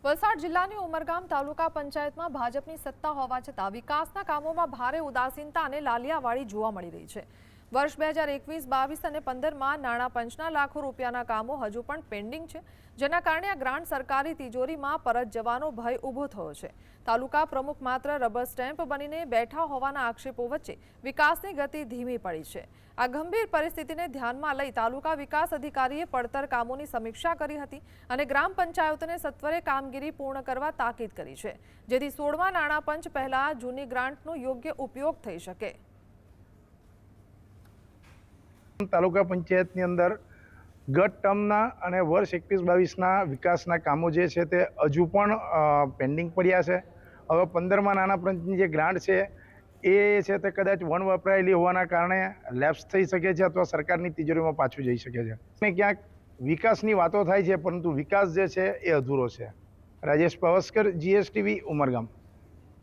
વલસાડ જિલ્લાની ઉમરગામ તાલુકા પંચાયતમાં ભાજપની સત્તા હોવા છતાં વિકાસના કામોમાં ભારે ઉદાસીનતા અને લાલિયાવાડી જોવા મળી રહી છે। વર્ષ 2021-22 અને 15માં નાણાં પંચના લાખો રૂપિયાના કામો હજુ પણ પેન્ડિંગ છે, જેના કારણે આ ગ્રાન્ટ સરકારી તિજોરીમાં પરત જવાનો ભય ઊભો થયો છે। તાલુકા પ્રમુખ માત્ર રબર સ્ટેમ્પ બનીને બેઠા હોવાના આક્ષેપો વચ્ચે વિકાસની ગતિ ધીમી પડી છે। આ ગંભીર પરિસ્થિતિને ધ્યાનમાં લઈ તાલુકા વિકાસ અધિકારીએ પડતર કામોની સમીક્ષા કરી હતી અને ગ્રામ પંચાયતોને સત્વરે કામગીરી પૂર્ણ કરવા તાકીદ કરી છે, જેથી 16મા નાણાં પંચ પહેલા જૂની ગ્રાન્ટનો યોગ્ય ઉપયોગ થઈ શકે। તાલુકા પંચાયતની અંદર ગત ટર્મના અને વર્ષ 21-22ના વિકાસના કામો જે છે તે હજુ પણ પેન્ડિંગ પડ્યા છે। હવે 15મા નાણાં પંચની જે ગ્રાન્ટ છે એ છે તે કદાચ વન વપરાયેલી હોવાના કારણે લેપ્સ થઈ શકે છે અથવા સરકારની તિજોરીમાં પાછું જઈ શકે છે અને ક્યાંક વિકાસની વાતો થાય છે, પરંતુ વિકાસ જે છે એ અધૂરો છે। રાજેશ પાવસ્કર, GSTV, ઉમરગામ।